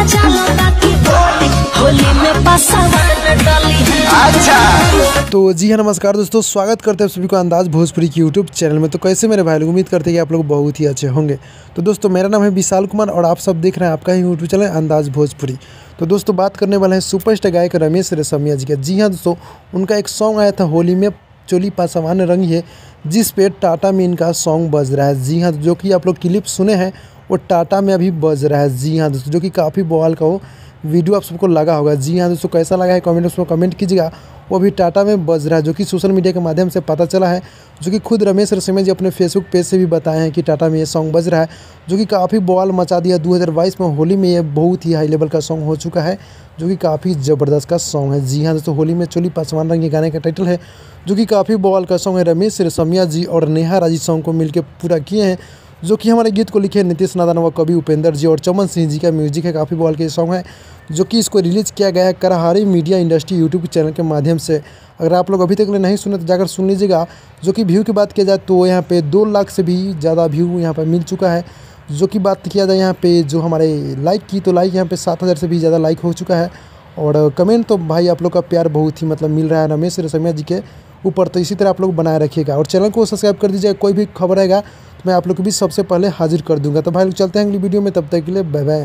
मजा लो बाकी बोली होली में पासवान डली है। अच्छा तो जी हाँ, नमस्कार दोस्तों, स्वागत करते हैं सभी को अंदाज भोजपुरी की यूट्यूब चैनल में। तो कैसे मेरे भाई लोग, उम्मीद करते हैं कि आप लोग बहुत ही अच्छे होंगे। तो दोस्तों, मेरा नाम है विशाल कुमार और आप सब देख रहे हैं आपका ही यूट्यूब चैनल अंदाज भोजपुरी। तो दोस्तों, बात करने वाले हैं सुपरस्टार गायक रमेश रेशमिया जी का। जी हाँ दोस्तों, उनका एक सॉन्ग आया था होली में चोली पासवान रंगी है, जिस पे टाटा में इनका सॉन्ग बज रहा है। जी हाँ, जो कि आप लोग क्लिप सुने हैं वो टाटा में अभी बज रहा है। जी हाँ दोस्तों, जो कि काफ़ी बवाल का वो वीडियो आप सबको लगा होगा। जी हाँ दोस्तों, कैसा लगा है कमेंट बॉक्स में कमेंट कीजिएगा। वो अभी टाटा में बज रहा है, जो कि सोशल मीडिया के माध्यम से पता चला है, जो कि खुद रमेश रेशमिया जी अपने फेसबुक पेज से भी बताए हैं कि टाटा में ये सॉन्ग बज रहा है, जो कि काफ़ी बवाल मचा दिया। 2022 में होली में ये बहुत ही हाई लेवल का सॉन्ग हो चुका है, जो कि काफ़ी ज़बरदस्त का सॉन्ग है। जी हाँ दोस्तों, होली में चोली पासवान रंगी गाने का टाइटल है, जो कि काफ़ी बवाल का सॉन्ग है। रमेश रेशमिया जी और नेहा राजी सॉन्ग को मिलकर पूरा किए हैं, जो कि हमारे गीत को लिखे हैं नीतीश नादन व कवि उपेंद्र जी और चमन सिंह जी का म्यूजिक है। काफ़ी बवाल के सॉन्ग है, जो कि इसको रिलीज़ किया गया है कराहारी मीडिया इंडस्ट्री यूट्यूब चैनल के माध्यम से। अगर आप लोग अभी तक नहीं सुने तो जाकर सुन लीजिएगा। जो कि व्यू की बात किया जाए तो यहाँ पे 2 लाख से भी ज़्यादा व्यू यहाँ पर मिल चुका है। जो कि बात किया जाए यहाँ पे जो हमारे लाइक की, तो लाइक यहाँ पे 7000 से भी ज़्यादा लाइक हो चुका है। और कमेंट तो भाई आप लोग का प्यार बहुत ही मिल रहा है रमेश रेशमिया जी के ऊपर। तो इसी तरह आप लोग बनाए रखिएगा और चैनल को सब्सक्राइब कर दीजिएगा। कोई भी खबर आएगा तो मैं आप लोग को भी सबसे पहले हाजिर कर दूंगा। तो भाई लोग चलते हैं अगली वीडियो में, तब तक के लिए बाय बाय।